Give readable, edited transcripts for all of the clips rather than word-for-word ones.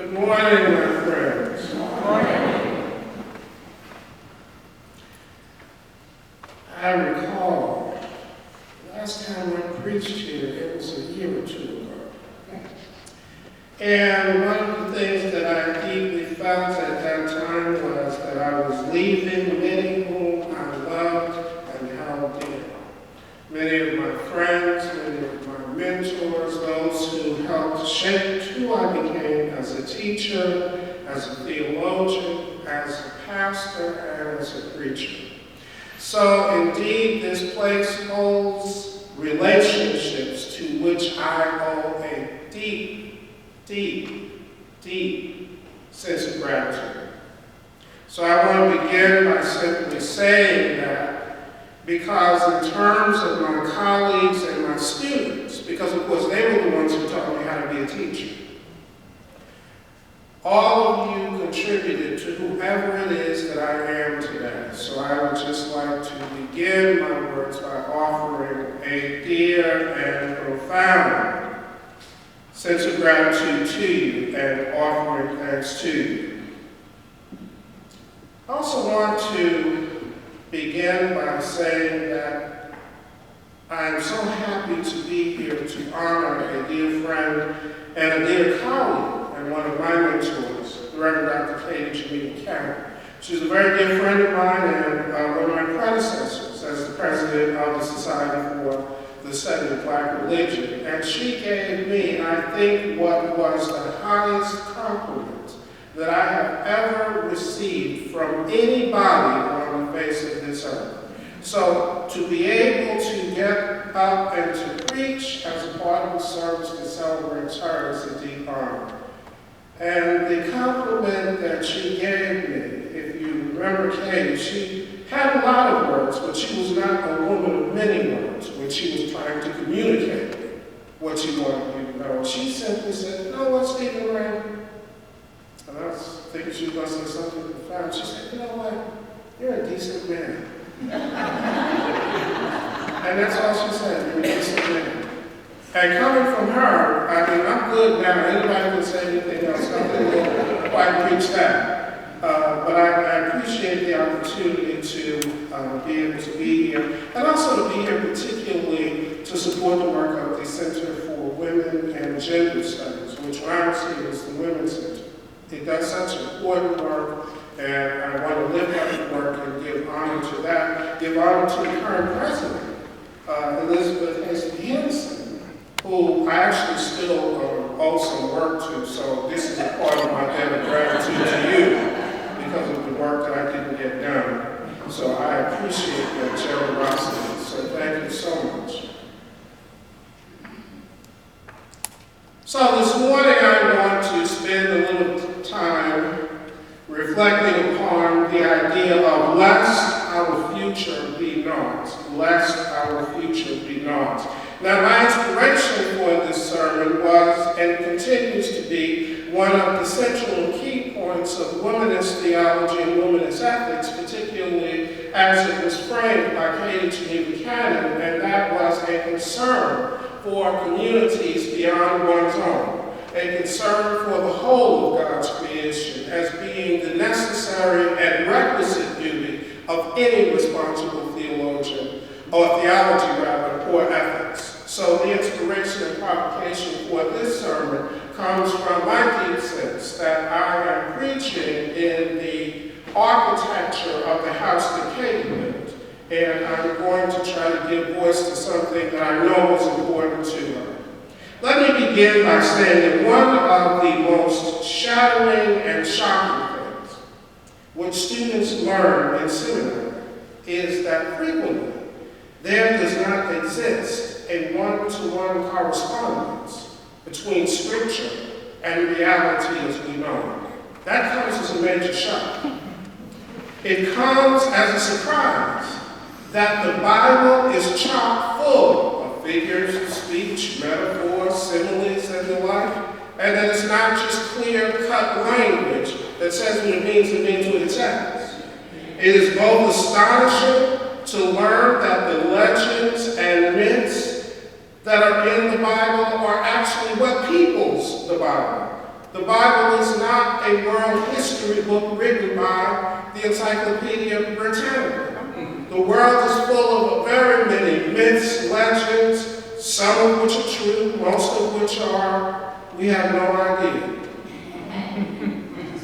Good morning, my friends. Good morning. I recall last time I preached here, it was a year or two ago. And one of the things that I deeply felt at that time was that I was leaving many whom I loved and held dear. Many of my friends, many of my mentors, those who helped shape who I became as a teacher, as a theologian, as a pastor, and as a preacher. So indeed, this place holds relationships to which I owe a deep, deep, deep sense of gratitude. So I want to begin by simply saying that because in terms of my colleagues and my students, because of course they were the ones who taught me how to be a teacher, all of you contributed to whoever it is that I am today. So I would just like to begin my words by offering a dear and profound sense of gratitude to you and offering thanks to you. I also want to begin by saying that I am so happy to be here to honor a dear friend and a dear colleague and one of my mentors, the Reverend Dr. Katie Geneva. She's a very dear friend of mine and one of my predecessors as the president of the Society for the Study of Black Religion. And she gave me, I think, what was the highest compliment that I have ever received from anybody on the face of this earth. So to be able to get up and to preach as a part of the service that celebrates her is a deep honor. And the compliment that she gave me, if you remember Katie, she had a lot of words, but she was not a woman of many words when she was trying to communicate what she wanted you to know. She simply said, "You know what, Stephen Ray?" And I was thinking she was going to say something profound. She said, "You know what? You're a decent man." And that's all she said, "You're a decent man." And coming from her, I mean, I'm good now. Anybody can say anything else. Nothing will quite preach that. But I appreciate the opportunity to be able to be here. And also to be here particularly to support the work of the Center for Women and Gender Studies, which I see as the Women's Center. It does such important work, and I want to lift up the work and give honor to that, give honor to the current president, Elizabeth Hasty Henderson, who I actually still owe some work to, so this is a part of my debt of gratitude to you because of the work that I didn't get done. So I appreciate your generosity, so thank you so much. So this morning I want to spend a little time reflecting upon the idea of lest our future be naught. Lest our future be naught. Now my inspiration for this sermon was and continues to be one of the central and key points of womanist theology and womanist ethics, particularly as it was framed by Katie Geneva, and that was a concern for communities beyond one's own, a concern for the whole of God's creation as being the necessary and requisite duty of any responsible theologian, or theology rather, or ethics. So the inspiration and provocation for this sermon comes from my deep sense that I am preaching in the architecture of the house that Katie lived. And I'm going to try to give voice to something that I know is important to her. Let me begin by saying that one of the most shattering and shocking things which students learn in seminary is that frequently there does not exist a one-to-one correspondence between Scripture and reality as we know it. That comes as a major shock. It comes as a surprise that the Bible is chock full of figures of speech, metaphors, similes, and the like, and that it's not just clear-cut language that says what it means what it says. It is both astonishing to learn that the legends and myths that are in the Bible are actually what peoples the Bible. The Bible is not a world history book written by the Encyclopedia Britannica. The world is full of very many myths, legends, some of which are true, most of which are, we have no idea.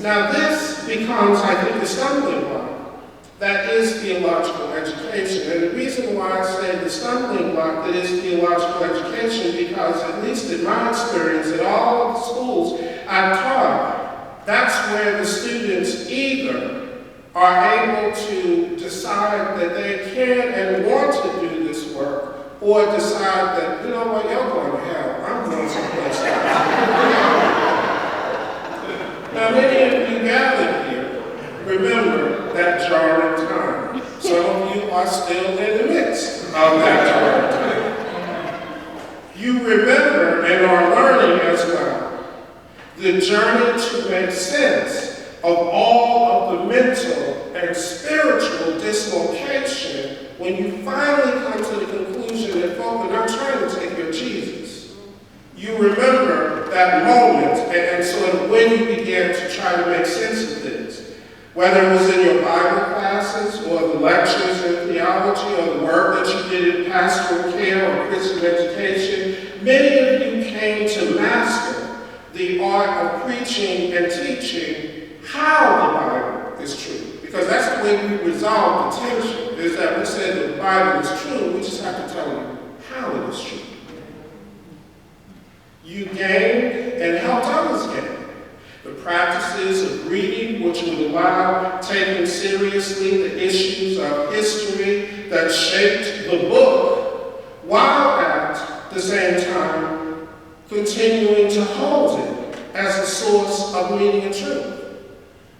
Now this becomes, I think, the stumbling block. That is theological education. And the reason why I say the stumbling block that is theological education, because at least in my experience at all of the schools I've taught, that's where the students either are able to decide that they can and want to do this work, or decide that, you know what, y'all going to hell, I'm going someplace else. Now many of you gathered here remember that jarring time. Some of you are still in the midst of that jarring time. You remember and are learning as well the journey to make sense of all of the mental and spiritual dislocation when you finally come to the conclusion that folk are not trying to take your Jesus. You remember that moment and sort of when you began to try to make sense of things. Whether it was in your Bible classes or the lectures in theology or the work that you did in pastoral care or Christian education, many of you came to master the art of preaching and teaching how the Bible is true. Because that's the way we resolve the tension, is that we say the Bible is true, we just have to tell you how it is true. You gained and helped others gain the practices of reading, which would allow taking seriously the issues of history that shaped the book, while at the same time continuing to hold it as a source of meaning and truth.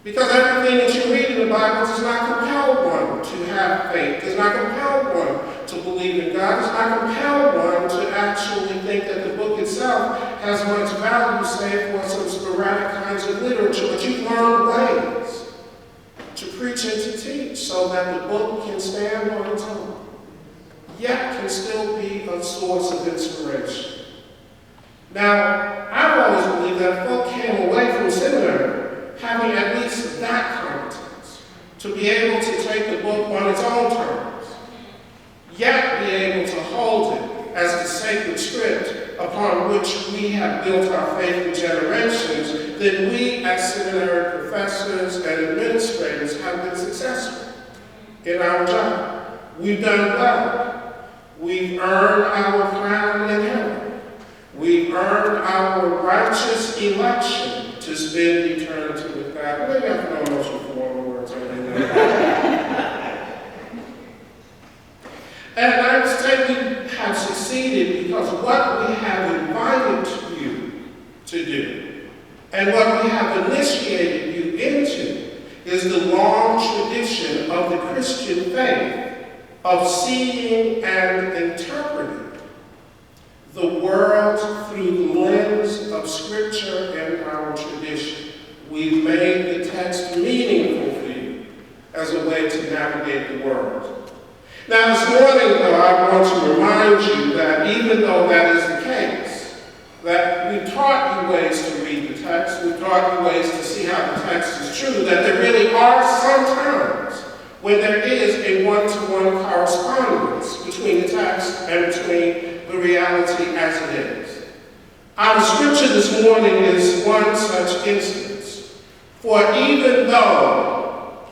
Because everything that you read in the Bible does not compel one to have faith, does not compel one to believe in God, does not compel one to actually think that the book itself has much value, save for some sporadic kinds of literature. But you learn ways to preach and to teach so that the book can stand on its own, yet can still be a source of inspiration. Now, I've always believed that folk came away from seminary having at least that competence, to be able to take the book on its own terms, yet be able to hold it as the sacred script upon which we have built our faith for generations, then we as seminary professors and administrators have been successful in our job. We've done well. We've earned our crown in heaven. We've earned our righteous election to spend eternity with God. Maybe I can almost reform words. And I would say we have succeeded because what we have invited you to do and what we have initiated you into is the long tradition of the Christian faith of seeing and interpreting the world through the lens of Scripture and our tradition. We've made the text meaningful for you as a way to navigate the world. Now this morning, though, I want to remind you that even though that is the case, that we taught you ways to read the text, we taught you ways to see how the text is true, that there really are some times when there is a one-to-one correspondence between the text and between the reality as it is. Our scripture this morning is one such instance. For even though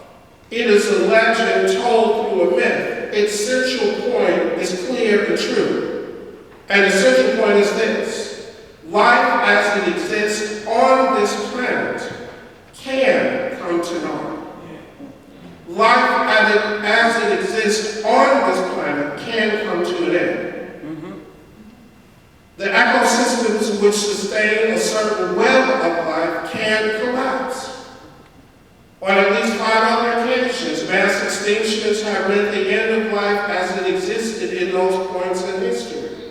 it is a legend told through a myth, its central point is clear and true. And the central point is this: life as it exists on this planet can come to naught. Life as it exists on this planet can come to an end. The ecosystems which sustain a certain web of life can collapse. On at least 5 other occasions, mass extinctions have meant the end of life as it existed in those points in history.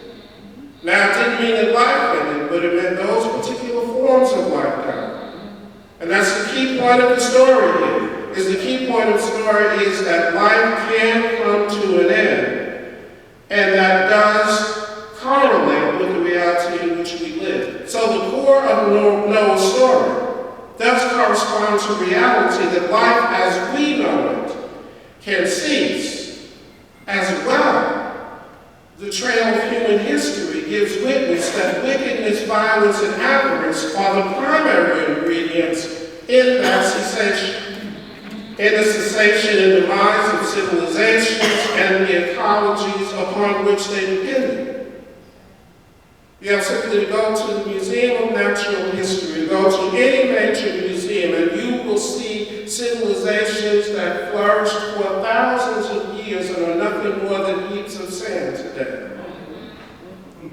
Now, it didn't mean that life ended, but it meant those particular forms of life died. And that's the key point of the story here. The key point of the story is that life can come to an end, and that does correlate with the reality in which we live. So the core core of Noah's story does correspond to reality that life as we know it can cease. As well, the trail of human history gives witness that wickedness, violence, and avarice are the primary ingredients in that cessation. In the cessation and demise of civilizations and the ecologies upon which they depended. You have simply to go to the Museum of Natural History, go to any major museum, and you will see civilizations that flourished for thousands of years and are nothing more than heaps of sand today.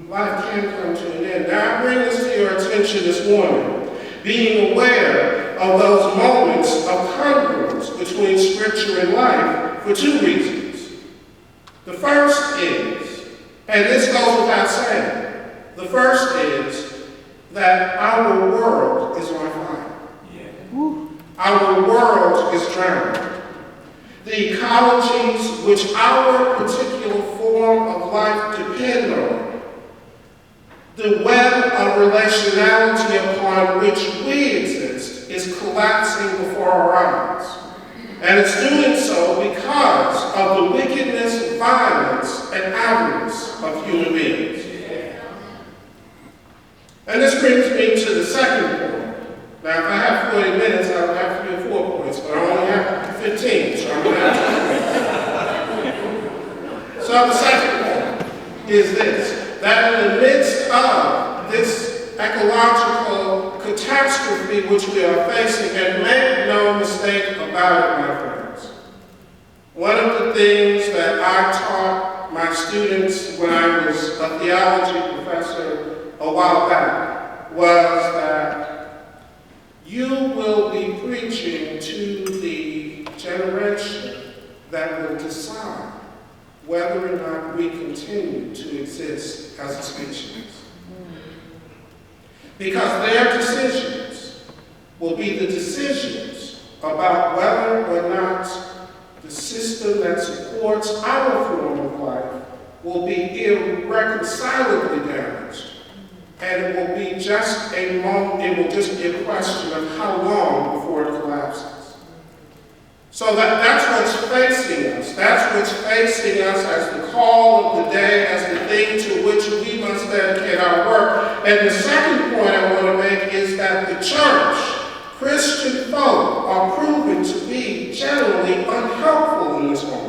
Life can come to an end. Now I bring this to your attention this morning, being aware of those moments of congruence between Scripture and life for two reasons. The first is, and this goes without saying, the first is that our world is on fire. Our world is drowning. The ecologies which our particular form of life depend on, the web of relationality upon which we exist, is collapsing before our eyes. And it's doing so because of the wickedness, violence, and avarice of human beings. And this brings me to the second point. Now, if I have 40 minutes, I would have to do 4 points, but I only have 15, so I'm going to have to. So the second point is this, that in the midst of this ecological catastrophe which we are facing, and make no mistake about it, my friends, one of the things that I taught my students when I was a theology professor a while back was that you will be preaching to the generation that will decide whether or not we continue to exist as a species. Because their decisions will be the decisions about whether or not the system that supports our form of life will be irreconcilably damaged. And it will be just a moment, it will just be a question of how long before it collapses. So that's what's facing us. That's what's facing us as the call of the day, as the thing to which we must dedicate our work. And the second point I want to make is that the church, Christian folk, are proven to be generally unhelpful in this moment.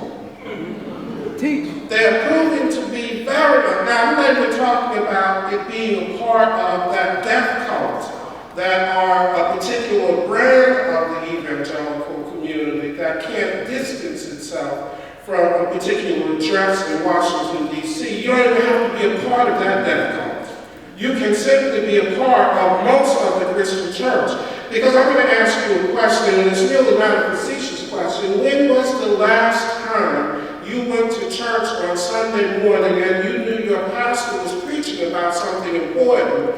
They are proven to be very, now today we're talking about it being a part of that death cult that are a particular brand of the evangelical community that can't distance itself from a particular address in Washington, D.C. You don't even have to be a part of that death cult. You can simply be a part of most of the Christian church. Because I'm going to ask you a question, and it's really not a facetious question. When was the last time you went to church on Sunday morning and you knew your pastor was preaching about something important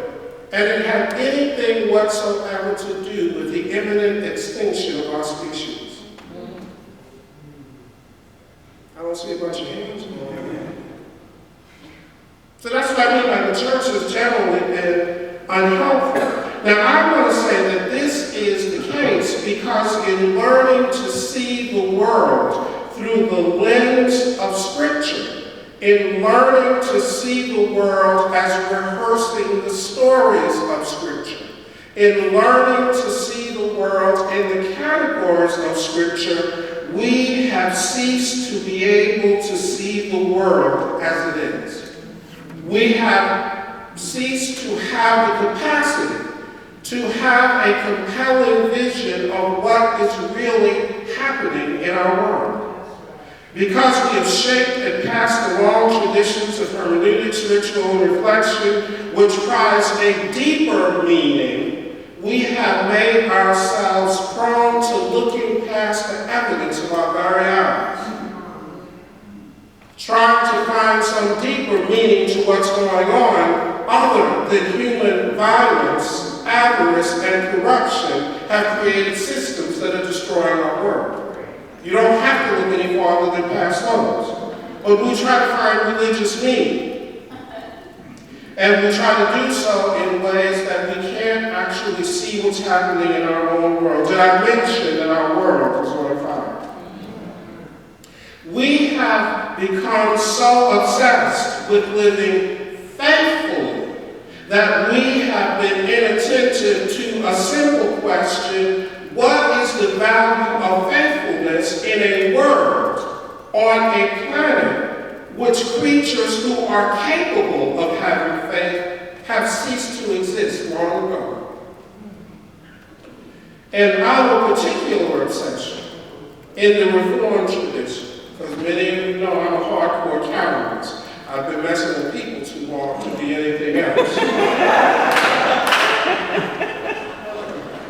and it had anything whatsoever to do with the imminent extinction of our species? I don't see a bunch of hands going on. So that's what I mean by the church has generally been unhelpful. Now I want to say that this is the case because in learning to see the world through the lens of Scripture, in learning to see the world as rehearsing the stories of Scripture, in learning to see the world in the categories of Scripture, we have ceased to be able to see the world as it is. We have ceased to have the capacity to have a compelling vision of what is really happening in our world. Because we have shaped and passed along traditions of hermeneutics, ritual, and reflection, which prize a deeper meaning, we have made ourselves prone to looking past the evidence of our very eyes, trying to find some deeper meaning to what's going on other than human violence, avarice, and corruption have created systems that are destroying our world. You don't have to look any farther than past those. But we try to find religious meaning. And we try to do so in ways that we can't actually see what's happening in our own world. Did I mention that our world is on fire? We have become so obsessed with living faithfully that we have been inattentive to a simple question: what is the value of faithfulness in a world, on a planet, which creatures who are capable of having faith have ceased to exist long ago? And our particular obsession in the Reformed tradition, because many of you know I'm a hardcore Calvinist. I've been messing with people too long to be anything else.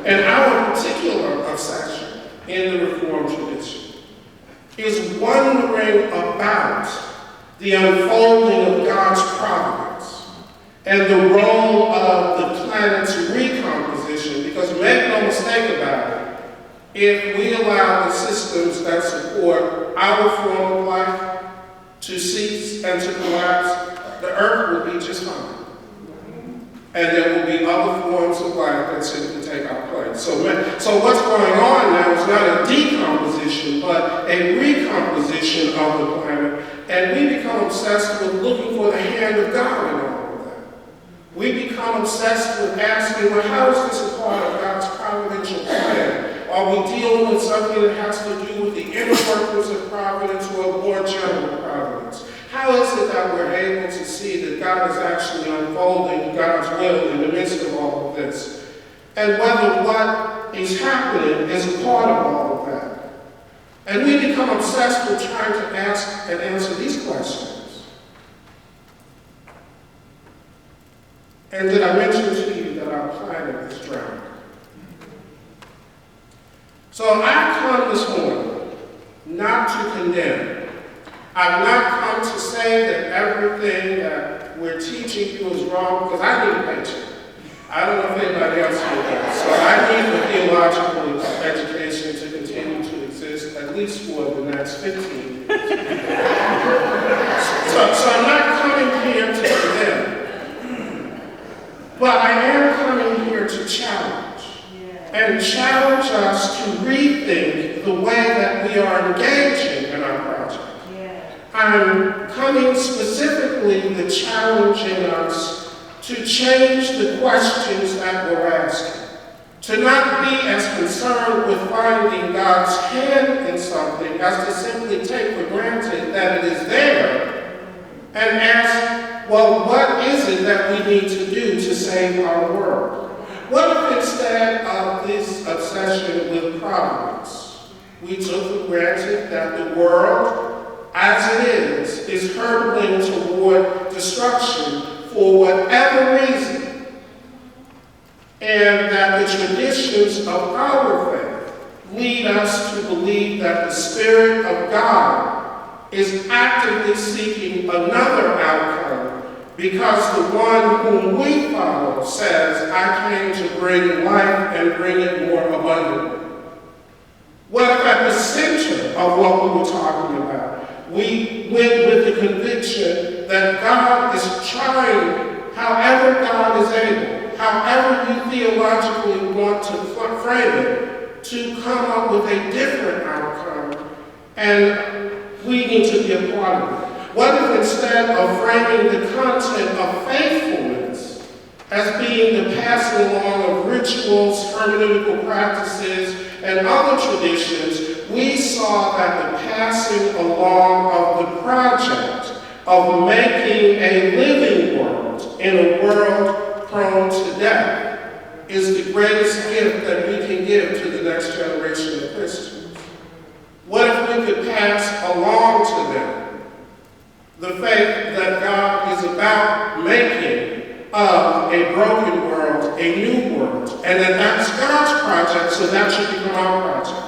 And our particular obsession in the Reformed tradition is wondering about the unfolding of God's providence and the role of the planet's recomposition, because make no mistake about it, if we allow the systems that support our form of life to cease and to collapse, the earth will be just fine. And there will be other forms of life that simply take our place. So what's going on now is not a decomposition, but a recomposition of the planet. And we become obsessed with looking for the hand of God in all of that. We become obsessed with asking, well, how is this a part of God's providential plan? Are we dealing with something that has to do with the inner workings of providence or a more general providence? How is it that we're able to see that God is actually unfolding God's will in the midst of all of this? And whether what is happening is a part of all of that. And we become obsessed with trying to ask and answer these questions. And did I mention to you that our planet is drowning? So I've come this morning not to condemn. I've not come to say that everything that we're teaching you is wrong, because I need a paycheck. I don't know if anybody else will that. So I need the theological education to continue to exist, at least for the next 15 years. So I'm not coming here to condemn. But I am coming here to challenge. And challenge us to rethink the way that we are engaging in our project. I'm coming specifically to challenging us to change the questions that we're asking. To not be as concerned with finding God's hand in something as to simply take for granted that it is there and ask, well, what is it that we need to do to save our world? What if instead of this obsession with providence, we took for granted that the world, as it is hurtling toward destruction for whatever reason, and that the traditions of our faith lead us to believe that the Spirit of God is actively seeking another outcome, because the one whom we follow says, I came to bring life and bring it more abundantly. What if at the center of what we were talking about, we went with the conviction that God is trying, however God is able, however you theologically want to frame it, to come up with a different outcome, and we need to be a part of it. What if instead of framing the content of faithfulness as being the passing along of rituals, hermeneutical practices, and other traditions, we saw that the passing along of the project of making a living world in a world prone to death is the greatest gift that we can give to the next generation of Christians? What if we could pass along to them the faith that God is about making of a broken world, a new world, and that that's God's project, so that should become our project?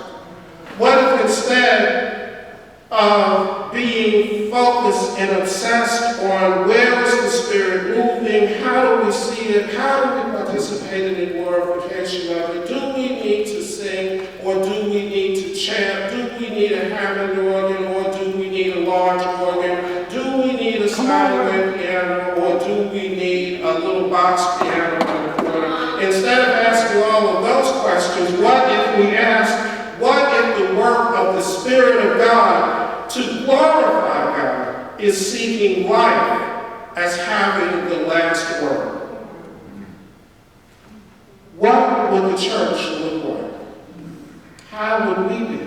What if instead of being focused and obsessed on where is the Spirit moving, how do we see it, how do we participate in the glorification of it? Do we need to sing, or do we need to chant? Do we need a Hammond organ, or do we need a large organ? Do we need a Steinway piano, or do we need a little box piano in the corner? Instead of asking questions. What if we ask, what if the work of the Spirit of God to glorify God is seeking life as having the last word? What would the church look like? How would we be?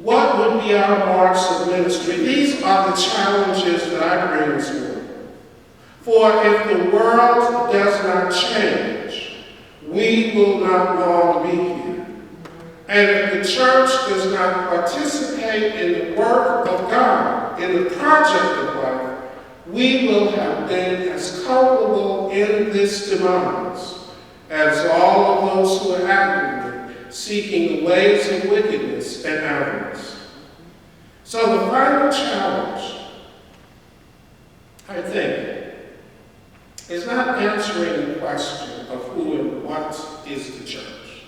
What would be our marks of ministry? These are the challenges that I bring this morning. For if the world does not change, we will not long be here. And if the church does not participate in the work of God, in the project of life, we will have been as culpable in this demise as all of those who are actively seeking the ways of wickedness and avarice. So the final challenge, I think, is not answering the question of who and what is the church.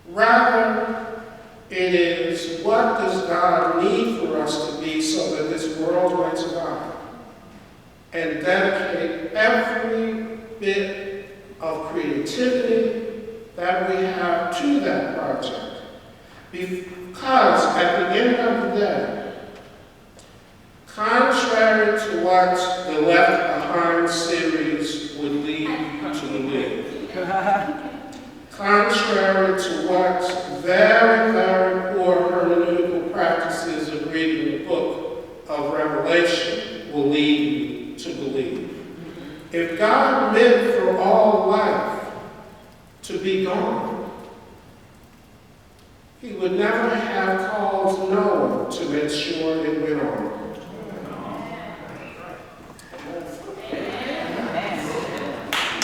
Rather, it is what does God need for us to be so that this world might survive, and dedicate every bit of creativity that we have to that project. Because at the end of the day, contrary to what the Left Behind series would lead you to believe, contrary to what very, very poor hermeneutical practices of reading the book of Revelation will lead you to believe, if God meant for all life to be gone, He would never have called Noah to make sure it went on.